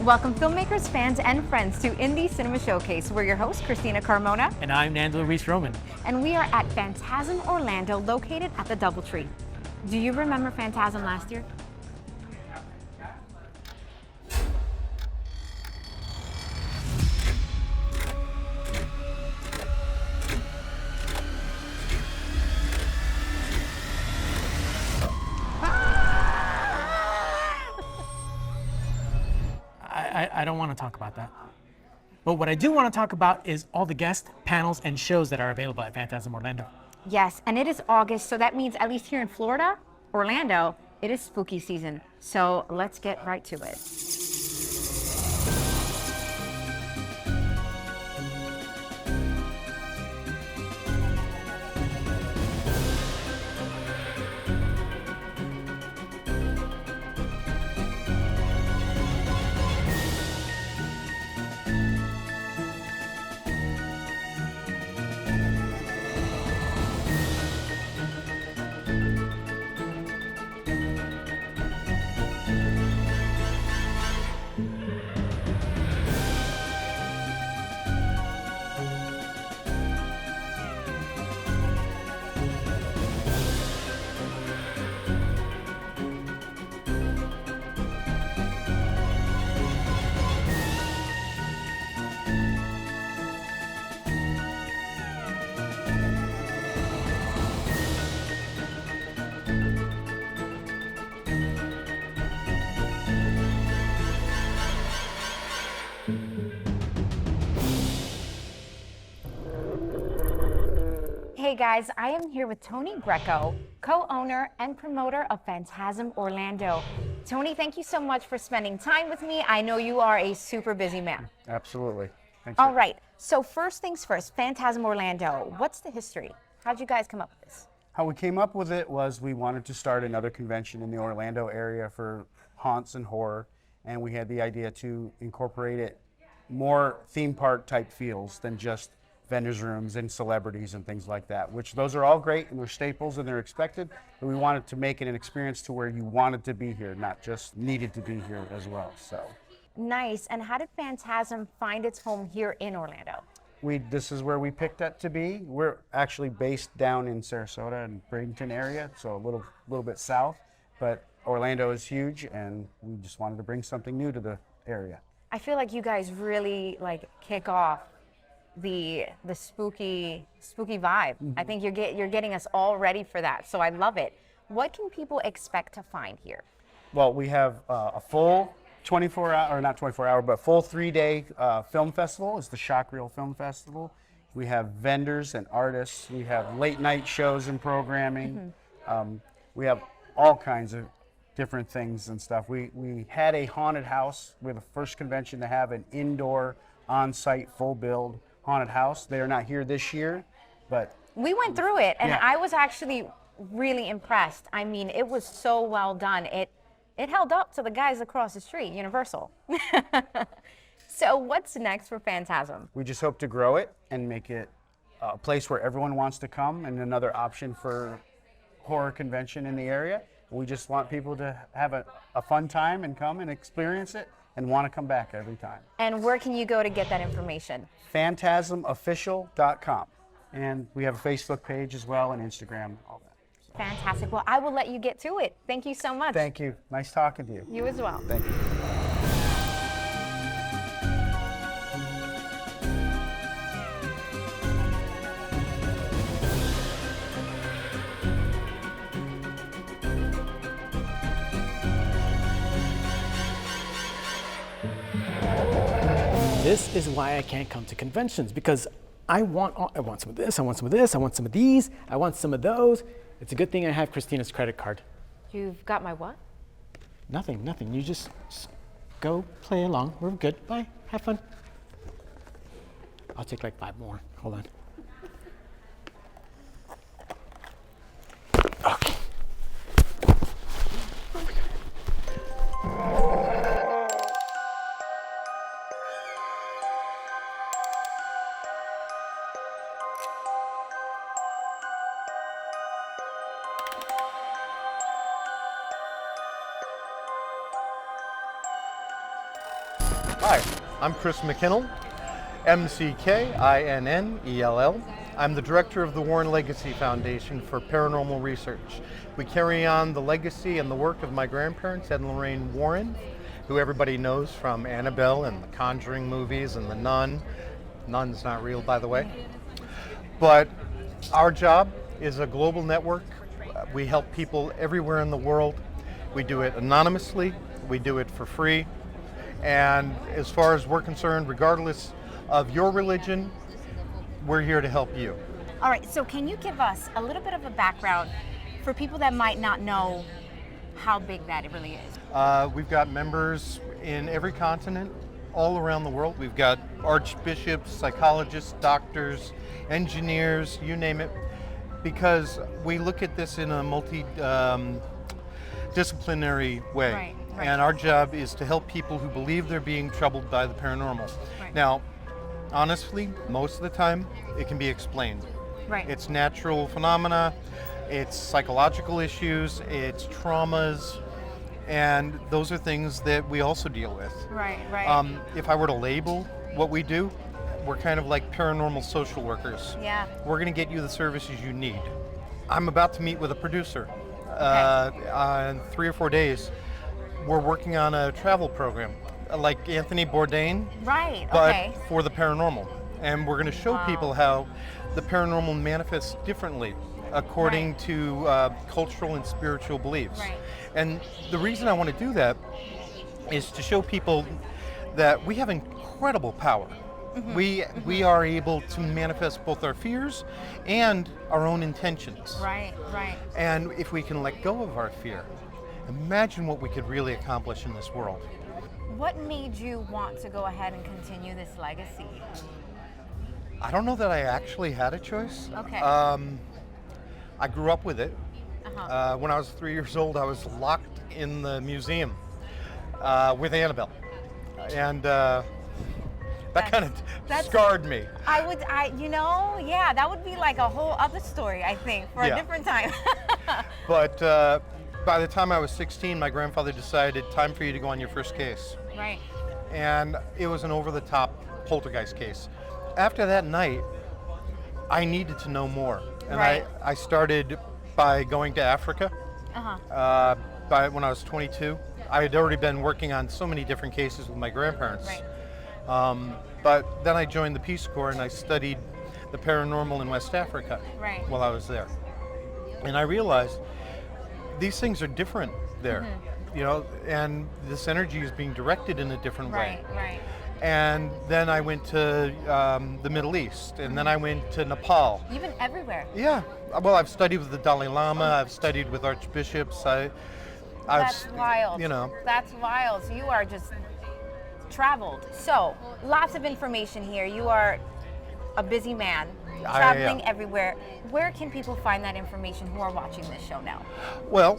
Welcome filmmakers, fans, and friends to Indie Cinema Showcase. We're your hosts, Christina Carmona. And I'm Nando Reese-Roman. And we are at Fantasm Orlando, located at the DoubleTree. Do you remember Fantasm last year? I don't want to talk about that. But what I do want to talk about is all the guests, panels, and shows that are available at Fantasm Orlando. Yes, and it is August, so that means at least here in Florida, Orlando, it is spooky season. So let's get right to it. Hey guys, I am here with Tony Greco, co-owner and promoter of Fantasm Orlando. Tony, thank you so much for spending time with me. I know you are a super busy man. Absolutely. Thank you. All right, so first things first, Fantasm Orlando. What's the history? How'd you guys come up with this? How we came up with it was we wanted to start another convention in the Orlando area for haunts and horror, and we had the idea to incorporate it more theme park type feels than just vendors rooms and celebrities and things like that, which those are all great and they're staples and they're expected, but we wanted to make it an experience to where you wanted to be here, not just needed to be here as well. So Nice, and how did Fantasm find its home here in Orlando? this is where we picked it to be. We're actually based down in Sarasota and Bradenton area, so a little bit south, but Orlando is huge and we just wanted to bring something new to the area. I feel like you guys really kick off the spooky vibe. I think you're getting us all ready for that, so I love it. What can people expect to find here? Well, we have a full 24-hour, or not 24-hour, but full 3-day film festival. It's the Shock Reel Film Festival. We have vendors and artists. We have late night shows and programming. We have all kinds of different things and stuff. We had a haunted house. We're the first convention to have an indoor, on-site, full build haunted house. They are not here this year, but We went through it, and Yeah. I was actually really impressed. I mean, it was so well done. It held up to the guys across the street, Universal. So what's next for Fantasm? we just hope to grow it and make it a place where everyone wants to come and another option for horror convention in the area. We just want people to have a fun time and come and experience it and want to come back every time. And where can you go to get that information? Phantasmofficial.com. And we have a Facebook page as well and Instagram, all that. Fantastic. Well, I will let you get to it. Thank you so much. Thank you. Nice talking to you. You as well. Thank you. This is why I can't come to conventions, because I want some of this, I want some of this, I want some of these, I want some of those. It's a good thing I have Christina's credit card. You've got my what? Nothing. You just go play along. We're good. Bye. Have fun. I'll take like 5 more. Hold on. Okay. Hi, I'm Chris McKinnell, McKinnell. I'm the director of the Warren Legacy Foundation for Paranormal Research. We carry on the legacy and the work of my grandparents, Ed and Lorraine Warren, who everybody knows from Annabelle and the Conjuring movies and The Nun. Nun's not real, by the way. But our job is a global network. We help people everywhere in the world. We do it anonymously. We do it for free. And as far as we're concerned, regardless of your religion, we're here to help you. All right, so can you give us a little bit of a background for people that might not know how big that it really is? We've got members in every continent, all around the world. We've got archbishops, psychologists, doctors, engineers, you name it, because we look at this in a multi-disciplinary way. Right. And our job is to help people who believe they're being troubled by the paranormal. Right. Now, honestly, most of the time, it can be explained. Right. It's natural phenomena, it's psychological issues, it's traumas, and those are things that we also deal with. Right. If I were to label what we do, we're kind of like paranormal social workers. Yeah. We're going to get you the services you need. I'm about to meet with a producer. In 3 or 4 days, we're working on a travel program, like Anthony Bourdain, Right. but Okay. for the paranormal. And we're going to show people how the paranormal manifests differently according to cultural and spiritual beliefs. Right. And the reason I want to do that is to show people that we have incredible power. We are able to manifest both our fears and our own intentions. Right. And if we can let go of our fear, imagine what we could really accomplish in this world. What made you want to go ahead and continue this legacy? I don't know that I actually had a choice. Okay. I grew up with it. When I was 3 years old, I was locked in the museum with Annabelle. And that kind of scarred me. that would be like a whole other story, I think, for a different time. But by the time I was 16, my grandfather decided, time for you to go on your first case. Right. And it was an over-the-top poltergeist case. After that night, I needed to know more. And Right. I started by going to Africa. When I was 22. I had already been working on so many different cases with my grandparents. Right. But then I joined the Peace Corps and I studied the paranormal in West Africa Right. while I was there. And I realized these things are different there, and this energy is being directed in a different way. Right. And then I went to the Middle East, and then I went to Nepal. You've been everywhere. Yeah, well, I've studied with the Dalai Lama, I've studied with archbishops. That's wild. That's wild. So you are just traveled. So lots of information here. You are a busy man, traveling everywhere. Where can people find that information who are watching this show now? Well,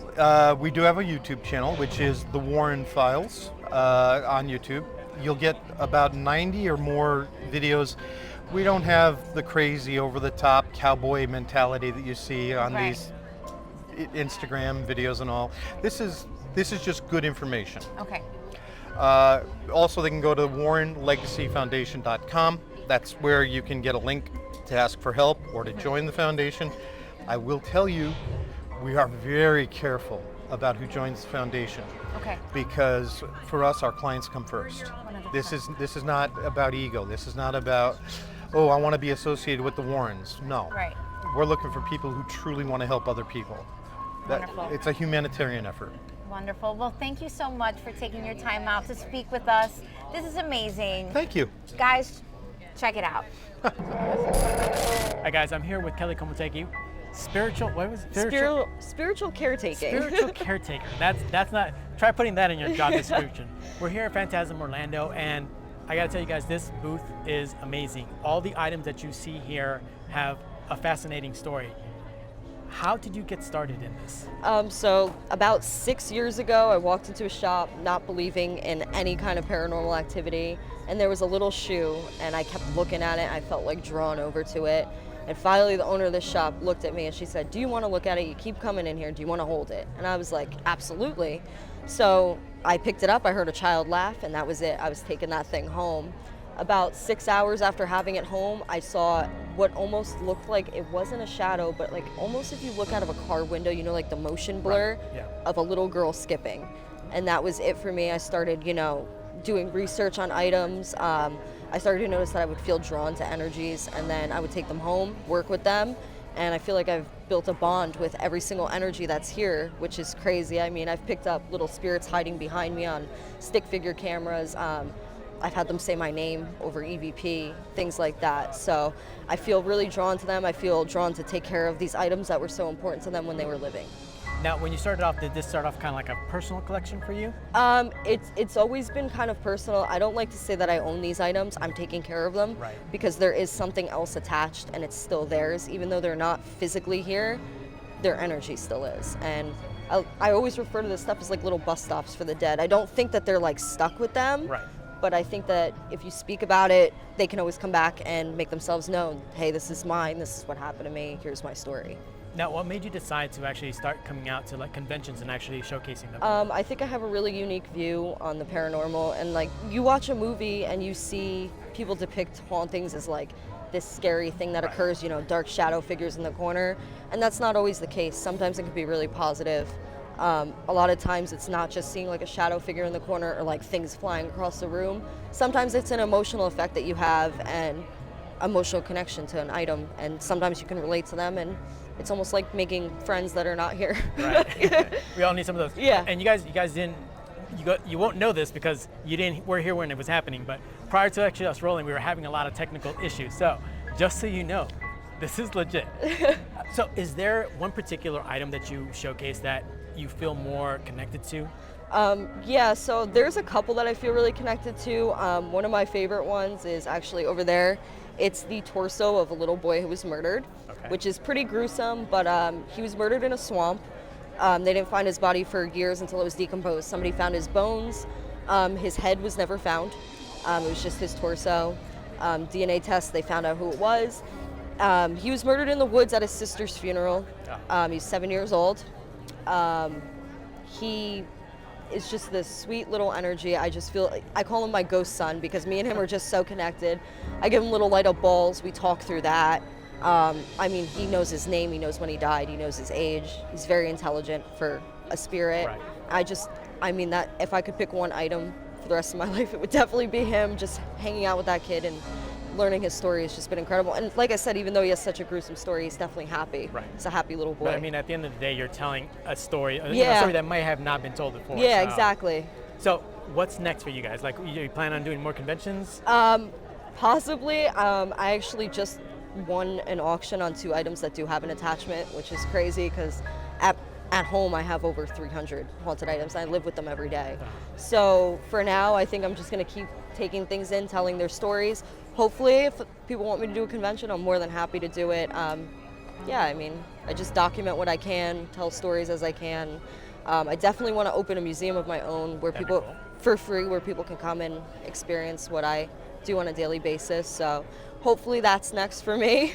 we do have a YouTube channel, which is The Warren Files on YouTube. You'll get about 90 or more videos. We don't have the crazy over-the-top cowboy mentality that you see on these Instagram videos and all. This is just good information. Okay. Also, they can go to warrenlegacyfoundation.com. That's where you can get a link to ask for help or to join the foundation. I will tell you, we are very careful about who joins the foundation. Okay. Because for us, our clients come first. 100%. This is not about ego. This is not about, I want to be associated with the Warrens. No. Right. We're looking for people who truly want to help other people. Wonderful. It's a humanitarian effort. Wonderful. Well, thank you so much for taking your time out to speak with us. This is amazing. Thank you. Guys, check it out. Hi guys, I'm here with Kelly Kulmatycky, spiritual Spiritual caretaking. Spiritual caretaker. That's not. Try putting that in your job description. We're here at Fantasm Orlando, and I gotta tell you guys, this booth is amazing. All the items that you see here have a fascinating story. How did you get started in this? So about 6 years ago, I walked into a shop not believing in any kind of paranormal activity, and there was a little shoe, and I kept looking at it. I felt like drawn over to it. And finally, the owner of the shop looked at me and she said, "Do you want to look at it? You keep coming in here. Do you want to hold it?" And I was like, "Absolutely." So I picked it up, I heard a child laugh, and that was it. I was taking that thing home. About 6 hours after having it home, I saw what almost looked like, it wasn't a shadow, but like almost if you look out of a car window, you know, like the motion blur of a little girl skipping. And that was it for me. I started, you know, doing research on items. I started to notice that I would feel drawn to energies, and then I would take them home, work with them, and I feel like I've built a bond with every single energy that's here, which is crazy. I mean, I've picked up little spirits hiding behind me on stick figure cameras. I've had them say my name over EVP, things like that. So I feel really drawn to them. I feel drawn to take care of these items that were so important to them when they were living. Now, when you started off, did this start off kind of like a personal collection for you? It's always been kind of personal. I don't like to say that I own these items. I'm taking care of them because there is something else attached and it's still theirs. Even though they're not physically here, their energy still is. And I always refer to this stuff as like little bus stops for the dead. I don't think that they're like stuck with them. But I think that if you speak about it, they can always come back and make themselves known. Hey, this is mine. This is what happened to me. Here's my story. Now, what made you decide to actually start coming out to like conventions and actually showcasing them? I think I have a really unique view on the paranormal, and like you watch a movie and you see people depict hauntings as like this scary thing that occurs, you know, dark shadow figures in the corner, and that's not always the case. Sometimes it can be really positive. A lot of times it's not just seeing like a shadow figure in the corner or like things flying across the room. Sometimes it's an emotional effect that you have and emotional connection to an item, and sometimes you can relate to them, and it's almost like making friends that are not here. We all need some of those. Yeah. And you guys didn't, you won't know this because we're here when it was happening, but prior to actually us rolling, we were having a lot of technical issues. So just so you know, this is legit. So is there one particular item that you showcase that you feel more connected to? Yeah, so there's a couple that I feel really connected to. One of my favorite ones is actually over there. It's the torso of a little boy who was murdered, which is pretty gruesome, but he was murdered in a swamp. They didn't find his body for years until it was decomposed. Somebody found his bones. His head was never found. It was just his torso. DNA tests, they found out who it was. He was murdered in the woods at his sister's funeral. He's 7 years old. He is just this sweet little energy. I just feel, I call him my ghost son because me and him are just so connected. I give him little light up balls. We talk through that. I mean, he knows his name. He knows when he died. He knows his age. He's very intelligent for a spirit. I mean that if I could pick one item for the rest of my life, it would definitely be him. Just hanging out with that kid and learning his story has just been incredible. And like I said, even though he has such a gruesome story, he's definitely happy. He's a happy little boy. But I mean, at the end of the day, you're telling a story, a story that might have not been told before. Yeah, exactly. So what's next for you guys? Like, you plan on doing more conventions? Possibly. I actually just won an auction on 2 items that do have an attachment, which is crazy because at home I have over 300 haunted items. I live with them every day. So for now, I think I'm just going to keep taking things in, telling their stories. Hopefully, if people want me to do a convention, I'm more than happy to do it. Yeah, I mean, I just document what I can, tell stories as I can. I definitely want to open a museum of my own where people, for free, where people can come and experience what I do on a daily basis. So hopefully that's next for me.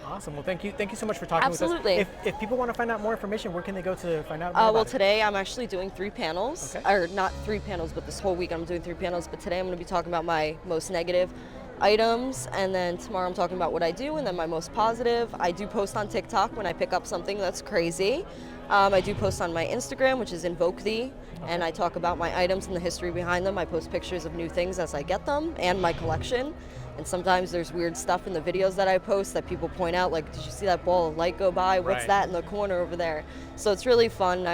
Awesome. Well, thank you so much for talking with us. If people want to find out more information, where can they go to find out more about today I'm actually doing 3 panels, or not 3 panels, but this whole week I'm doing 3 panels. But today I'm going to be talking about my most negative items, and then tomorrow I'm talking about what I do, and then my most positive. I do post on TikTok when I pick up something that's crazy. I do post on my Instagram, which is Invoke Thee, and I talk about my items and the history behind them. I post pictures of new things as I get them and my collection. And sometimes there's weird stuff in the videos that I post that people point out, like, did you see that ball of light go by? What's that in the corner over there? So it's really fun.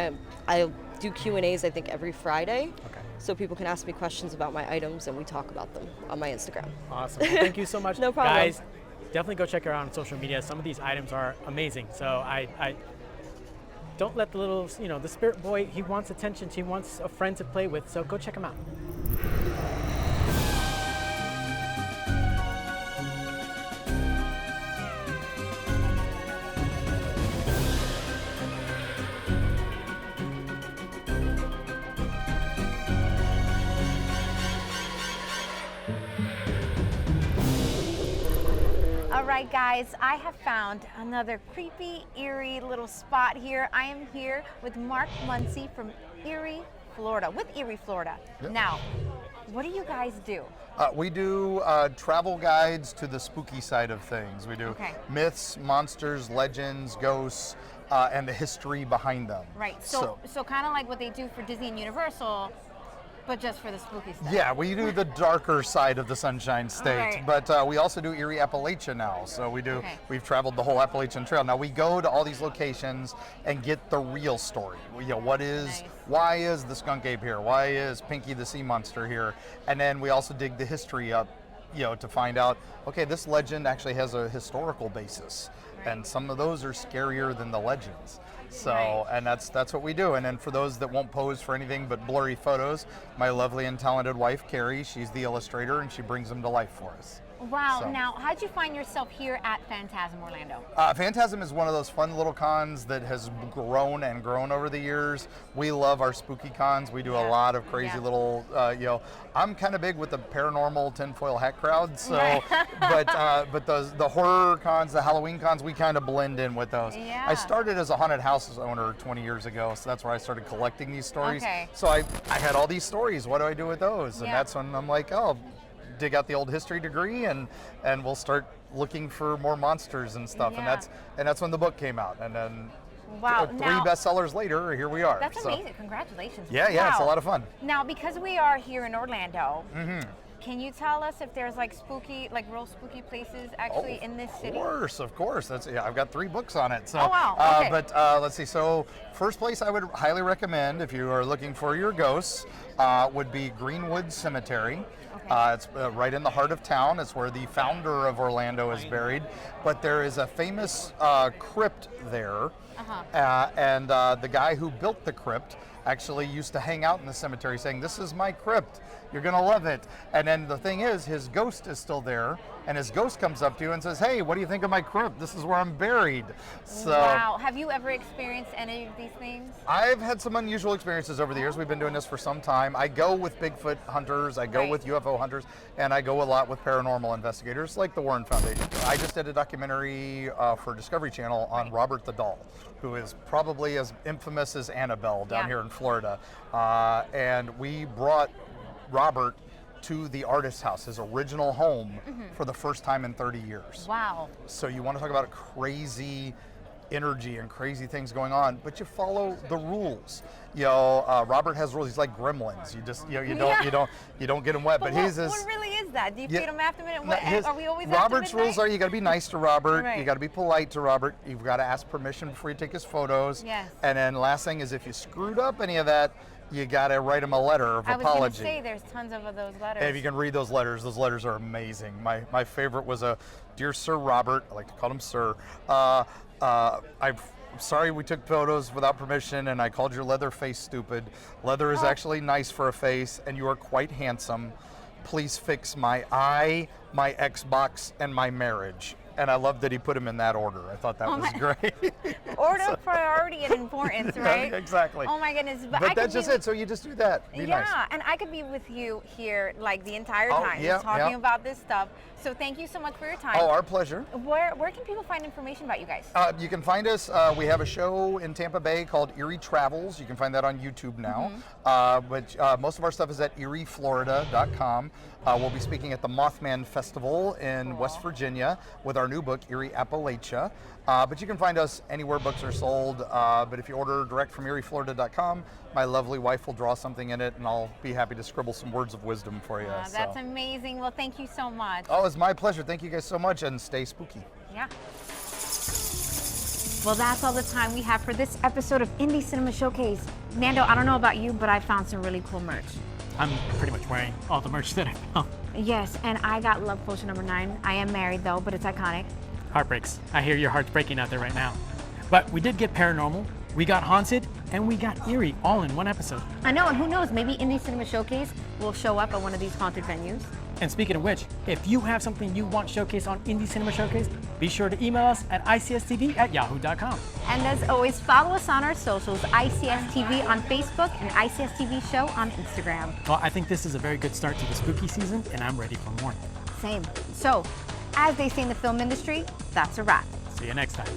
I do Q&As, I think, every Friday. So people can ask me questions about my items and we talk about them on my Instagram. Awesome. Well, thank you so much. No problem. Guys, definitely go check her out on social media. Some of these items are amazing. So I don't let the little, the spirit boy, he wants attention. He wants a friend to play with. So go check him out. All right, guys, I have found another creepy, eerie little spot here. I am here with Mark Muncy from Eerie, Florida, with Eerie, Florida. Yep. Now, what do you guys do? We do travel guides to the spooky side of things. We do Okay. myths, monsters, legends, ghosts, and the history behind them. Right. So kind of like what they do for Disney and Universal, but just for the spooky stuff. Yeah, we do the darker side of the Sunshine State, Right. but we also do Eerie Appalachia now. So Okay. we've traveled the whole Appalachian Trail. Now we go to all these locations and get the real story. Nice. Why is the skunk ape here? Why is Pinky the sea monster here? And then we also dig the history up, to find out, okay, this legend actually has a historical basis, and some of those are scarier than the legends. So, Right. and that's what we do. And then for those that won't pose for anything but blurry photos, my lovely and talented wife, Carrie, she's the illustrator, and she brings them to life for us. Wow. So- Now, how'd you find yourself here at Fantasm Orlando? Phantasm is one of those fun little cons that has grown and grown over the years. We love our spooky cons. We do a Yeah. lot of crazy Yeah. little, I'm kind of big with the paranormal tinfoil hat crowd. So, Right. but the horror cons, the Halloween cons, we kind of blend in with those. Yeah. I started as a haunted houses owner 20 years ago, so that's where I started collecting these stories. Okay. So I had all these stories. What do I do with those? And Yeah. that's when I'm like, oh, dig out the old history degree and we'll start looking for more monsters and stuff. Yeah. And that's when the book came out. And then Wow. three Now, bestsellers later, here we are. that's So, amazing. Congratulations. Yeah, it's a Wow. lot of fun. Now, because we are here in Orlando, can you tell us if there's like real spooky places actually in this city? Of course. I've got 3 books on it. So, Oh, wow. Okay. But let's see. So, first place I would highly recommend if you are looking for your ghosts would be Greenwood Cemetery. Okay. It's right in the heart of town. It's where the founder of Orlando is buried. But there is a famous crypt there. And the guy who built the crypt actually used to hang out in the cemetery saying, "This is my crypt. You're going to love it." And then the thing is, his ghost is still there. And his ghost comes up to you and says, "Hey, what do you think of my crypt? This is where I'm buried." So Wow. Have you ever experienced any of these things? I've had some unusual experiences over the years. We've been doing this for some time. I go with Bigfoot hunters, I go Right. with UFO hunters, and I go a lot with paranormal investigators like the Warren Foundation. I just did a documentary for Discovery Channel on Robert the Doll, who is probably as infamous as Annabelle down Yeah. here in Florida. And we brought Robert to the artist's house, his original home, for the first time in 30 years. Wow. So you want to talk about a crazy energy and crazy things going on, but you follow the rules. Robert has rules. He's like gremlins. You just you don't get him wet. But what, he's what really is that? Do you feed them after midnight? No, What, are we always after Robert's midnight? rules are you got to be nice to Robert. Right. You got to be polite to Robert. You've got to ask permission before you take his photos. Yes. And then last thing is if you screwed up any of that, you got to write him a letter of I was going apology. to say there's tons of those letters. And if you can read those letters are amazing. My favorite was a "Dear Sir Robert," I like to call him Sir. I'm sorry we took photos without permission, and I called your leather face stupid. Leather is actually nice for a face, and you are quite handsome. Please fix my eye, my Xbox, and my marriage. And I love that he put them in that order. I thought that was great. Order of priority and importance, right? Exactly. Oh my goodness. But I that's could just be it. So you just do that. Be nice. and I could be with you here like the entire Oh, time, yeah, just talking yeah. about this stuff. So thank you so much for your time. Oh, our pleasure. Where can people find information about you guys? You can find us. We have a show in Tampa Bay called Eerie Travels. You can find that on YouTube now. But most of our stuff is at EerieFlorida.com. We'll be speaking at the Mothman Festival in West Virginia with our new book, Eerie Appalachia. But you can find us anywhere books are sold. But if you order direct from EerieFlorida.com, my lovely wife will draw something in it, and I'll be happy to scribble some words of wisdom for you. That's amazing. Well, thank you so much. Oh, it's my pleasure. Thank you guys so much, and stay spooky. Yeah. Well, that's all the time we have for this episode of Indie Cinema Showcase. Nando, I don't know about you, but I found some really cool merch. I'm pretty much wearing all the merch that I found. Yes, and I got Love Potion number 9. I am married though, but it's iconic. Heartbreaks. I hear your heart's breaking out there right now. But we did get paranormal, we got haunted, and we got eerie all in one episode. I know, and who knows, maybe Indie Cinema Showcase will show up at one of these haunted venues. And speaking of which, if you have something you want showcased on Indie Cinema Showcase, be sure to email us at icstv@yahoo.com. And as always, follow us on our socials, ICSTV on Facebook and ICSTV Show on Instagram. Well, I think this is a very good start to the spooky season, and I'm ready for more. Same. So, as they say in the film industry, that's a wrap. See you next time.